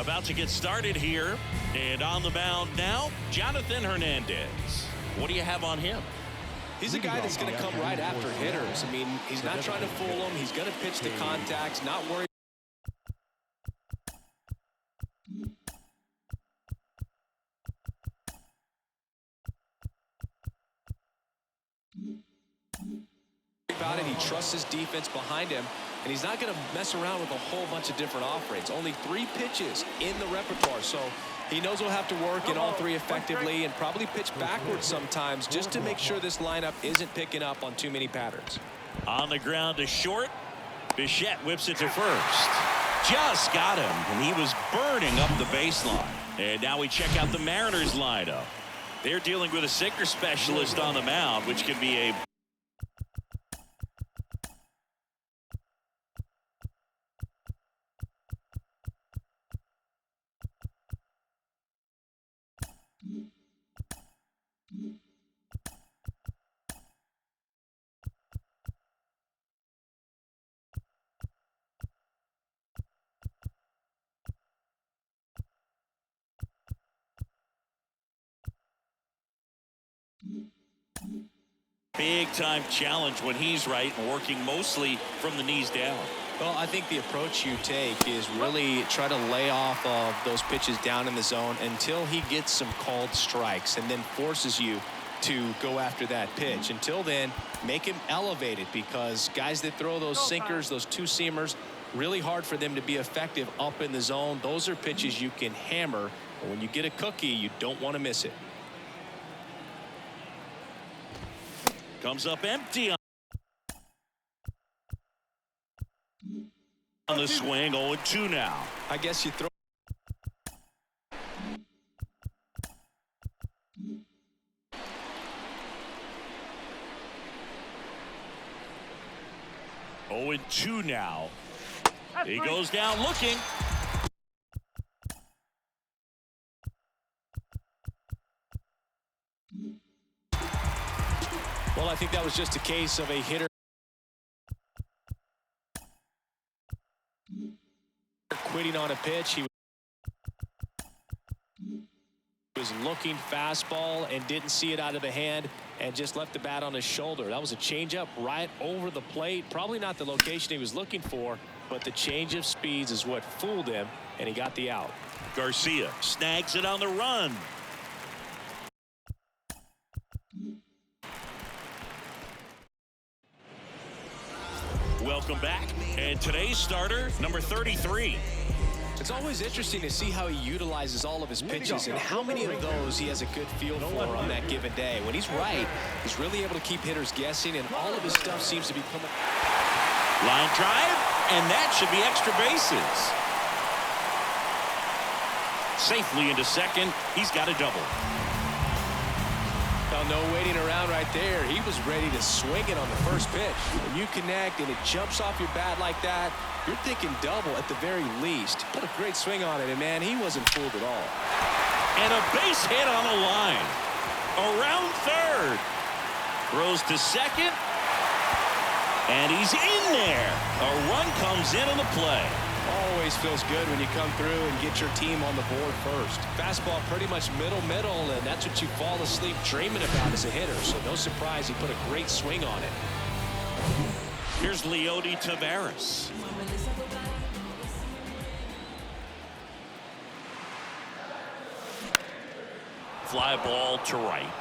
About to get started here. And on the mound now, Jonathan Hernandez. What do you have on him? He's a guy that's going to come right after hitters. I mean, he's not trying to fool them. He's going to pitch the contacts, not worry about it. He trusts his defense behind him, and he's not going to mess around with a whole bunch of different offerings. Only 3 pitches in the repertoire, so he knows he'll have to work in all 3 effectively and probably pitch backwards sometimes just to make sure this lineup isn't picking up on too many patterns. On the ground to short. Bichette whips it to first. Just got him, and he was burning up the baseline. And now we check out the Mariners lineup. They're dealing with a sinker specialist on the mound, which can be a big-time challenge when he's right and working mostly from the knees down. Well, I think the approach you take is really try to lay off of those pitches down in the zone until he gets some called strikes and then forces you to go after that pitch. Until then, make him elevated, because guys that throw those sinkers, those 2-seamers, really hard for them to be effective up in the zone. Those are pitches you can hammer, but when you get a cookie, you don't want to miss it. Comes up empty on the swing. 0-2 now. I guess you throw. Oh, 2 now. He goes down looking. Well, I think that was just a case of a hitter quitting on a pitch. He was looking fastball and didn't see it out of the hand and just left the bat on his shoulder. That was a changeup right over the plate. Probably not the location he was looking for, but the change of speeds is what fooled him, and he got the out. Garcia snags it on the run. Welcome back. And today's starter, number 33. It's always interesting to see how he utilizes all of his pitches and how many of those he has a good feel for on that given day. When he's right, he's really able to keep hitters guessing, and all of his stuff seems to be coming. Line drive, and that should be extra bases. Safely into second. He's got a double. Well, no waiting around right there. He was ready to swing it on the first pitch. When you connect and it jumps off your bat like that, you're thinking double at the very least. Put a great swing on it, and man, he wasn't fooled at all. And a base hit on the line. Around third. Throws to second. And he's in there. A run comes in on the play. Always feels good when you come through and get your team on the board first. Fastball pretty much middle, and that's what you fall asleep dreaming about as a hitter. So no surprise he put a great swing on it. Here's Leody Taveras. Fly ball to right.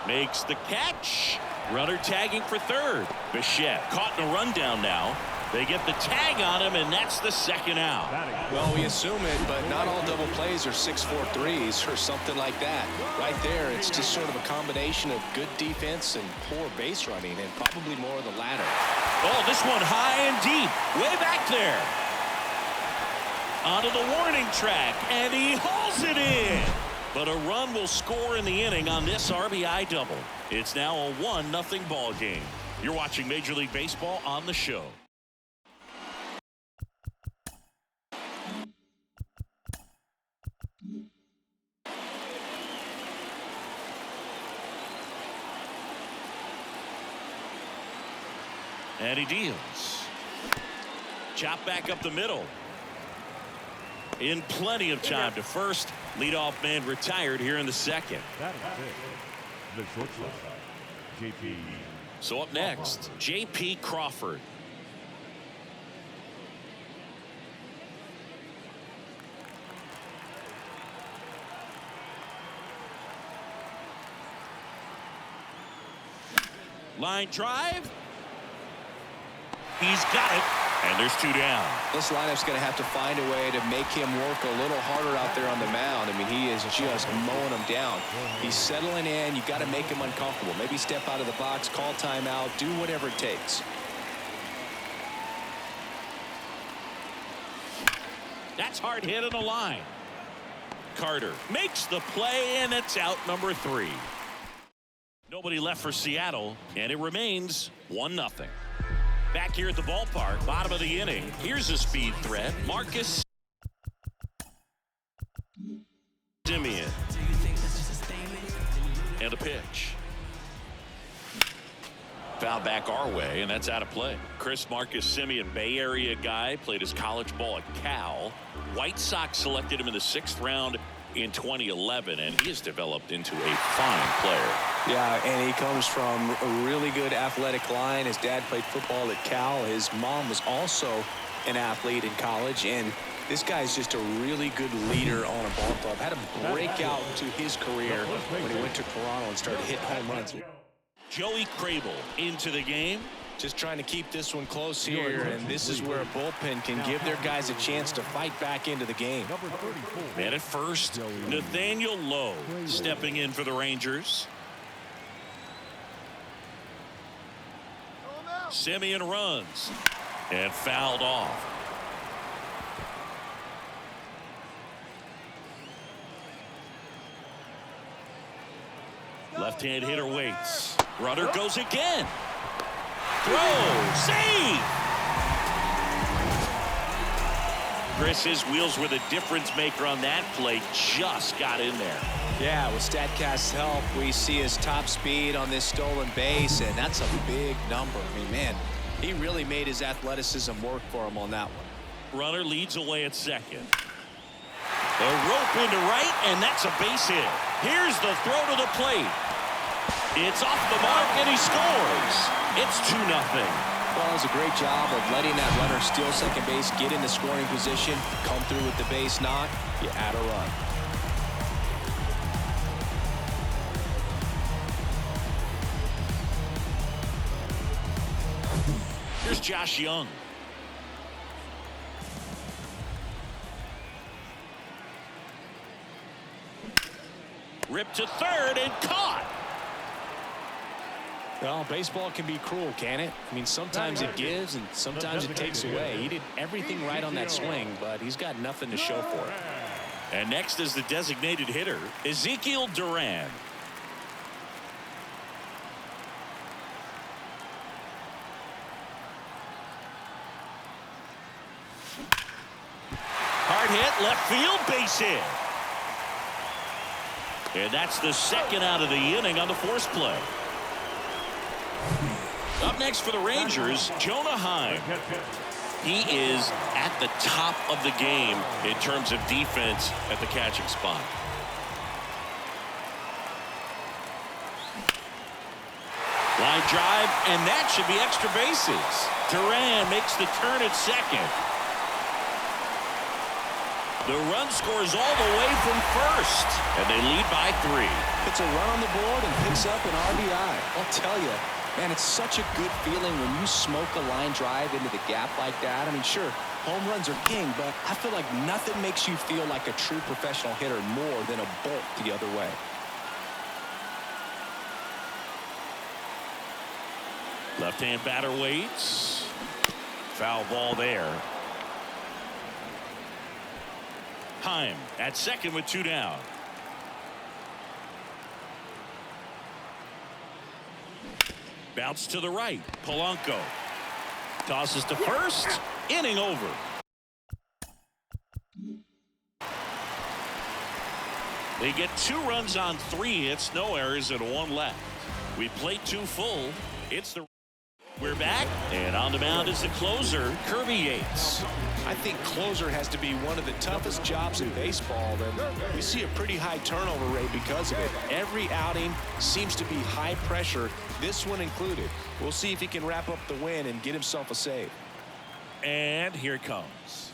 Makes the catch. Runner tagging for third. Bichette caught in a rundown now. They get the tag on him, and that's the second out. Well, we assume it, but not all double plays are 6-4 threes or something like that. Right there, it's just sort of a combination of good defense and poor base running, and probably more of the latter. Oh, this one high and deep, way back there. Onto the warning track, and he hauls it in. But a run will score in the inning on this RBI double. It's now a 1-0 ball game. You're watching Major League Baseball on the show. And he deals. Chop back up the middle. in plenty of time to first. Leadoff man retired here in the second. The shortstop, JP. So up next, J.P. Crawford. Line drive. He's got it. And there's 2 down. This lineup's going to have to find a way to make him work a little harder out there on the mound. I mean, he is just mowing them down. He's settling in. You got to make him uncomfortable. Maybe step out of the box, call timeout, do whatever it takes. That's hard hit on the line. Carter makes the play, and it's out number 3. Nobody left for Seattle, and it remains 1-0. Back here at the ballpark, bottom of the inning. Here's a speed threat. Marcus Semien. And a pitch. Foul back our way, and that's out of play. Marcus Semien, Bay Area guy, played his college ball at Cal. White Sox selected him in the 6th round in 2011, and he has developed into a fine player. Yeah, and he comes from a really good athletic line. His dad played football at Cal. His mom was also an athlete in college, and this guy's just a really good leader on a ball club. Had a breakout to his career when he went to Toronto and started hitting home runs. Joey Crable into the game. Just trying to keep this one close here, and this is where a bullpen can give their guys a chance to fight back into the game. And at first, Nathaniel Lowe stepping in for the Rangers. Semien runs and fouled off. Left-hand hitter waits. Runner goes again. Throw, save. His wheels were the difference maker on that play. Just got in there. Yeah, with StatCast's help, we see his top speed on this stolen base, and that's a big number. I mean, man, he really made his athleticism work for him on that one. Runner leads away at second. A rope into right, and that's a base hit. Here's the throw to the plate. It's off the mark, and he scores. It's 2-0. Well, it was a great job of letting that runner steal second base, get into scoring position, come through with the base knock. You add a run. Here's Josh Young. Ripped to third and caught. Well, baseball can be cruel, can it? I mean, sometimes it gives and sometimes it takes away. He did everything right on that swing, but he's got nothing to show for it. And next is the designated hitter, Ezekiel Duran. Hard hit, left field, base hit. And that's the second out of the inning on the force play. Up next for the Rangers, Jonah Heim. He is at the top of the game in terms of defense at the catching spot. Line drive, and that should be extra bases. Duran makes the turn at second. The run scores all the way from first, and they lead by 3. It's a run on the board and picks up an RBI. I'll tell you, man, it's such a good feeling when you smoke a line drive into the gap like that. I mean, sure, home runs are king, but I feel like nothing makes you feel like a true professional hitter more than a bolt the other way. Left-hand batter waits. Foul ball there. Heim at second with 2 down. Bounce to the right. Polanco tosses to first. Inning over. They get 2 runs on 3 hits, no errors, and 1 left. We played 2 full. It's the We're back, and on the mound is the closer, Kirby Yates. I think closer has to be one of the toughest jobs in baseball, and we see a pretty high turnover rate because of it. Every outing seems to be high pressure, this one included. We'll see if he can wrap up the win and get himself a save. And here it comes.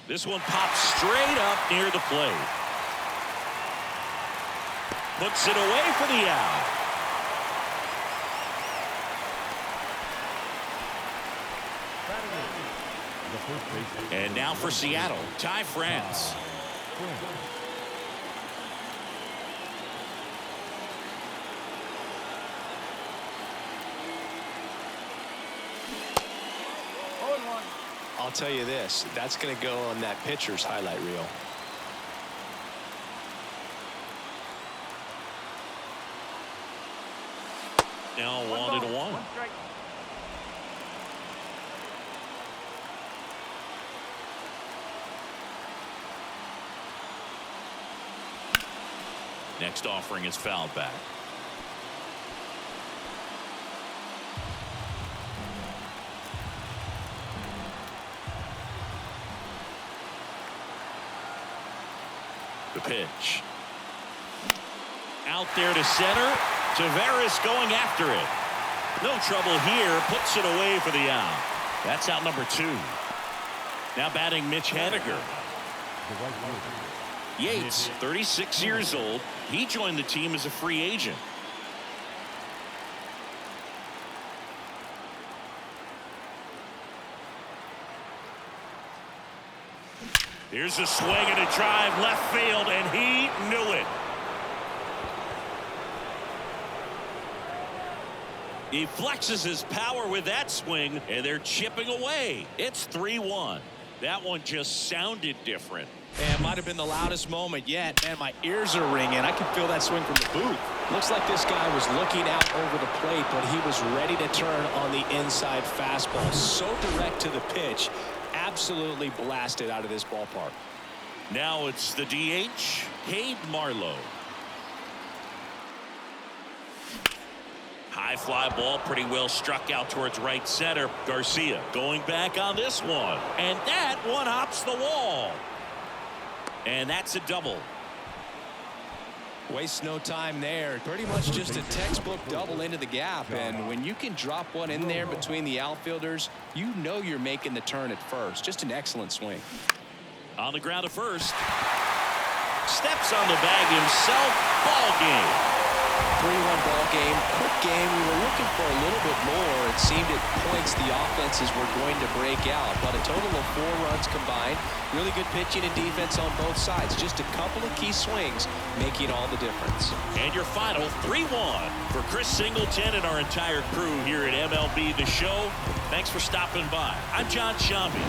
This one pops straight up near the plate. Puts it away for the out. And now for Seattle, Ty France. I'll tell you this, that's going to go on that pitcher's highlight reel. Now 1-1. Next offering is fouled back. The pitch. Out there to center. Tavares going after it. No trouble here. Puts it away for the out. That's out number 2. Now batting Mitch Haniger. Yates, 36 years old. He joined the team as a free agent. Here's a swing and a drive left field, and he knew it. He flexes his power with that swing, and they're chipping away. It's 3-1. That one just sounded different. And might have been the loudest moment yet. Man, my ears are ringing. I can feel that swing from the booth. Looks like this guy was looking out over the plate, but he was ready to turn on the inside fastball. So direct to the pitch. Absolutely blasted out of this ballpark. Now it's the DH, Cade Marlowe. High fly ball, pretty well struck out towards right center. Garcia going back on this one, and that one hops the wall. And that's a double. Waste no time there. Pretty much just a textbook double into the gap. And when you can drop one in there between the outfielders, you know you're making the turn at first. Just an excellent swing. On the ground at first. Steps on the bag himself. Ball game. 3-1 ball game. Quick game. We were looking for a little bit more. It seemed at points the offenses were going to break out. But a total of 4 runs combined. Really good pitching and defense on both sides. Just a couple of key swings making all the difference. And your final 3-1 for Chris Singleton and our entire crew here at MLB The Show. Thanks for stopping by. I'm John Shambi.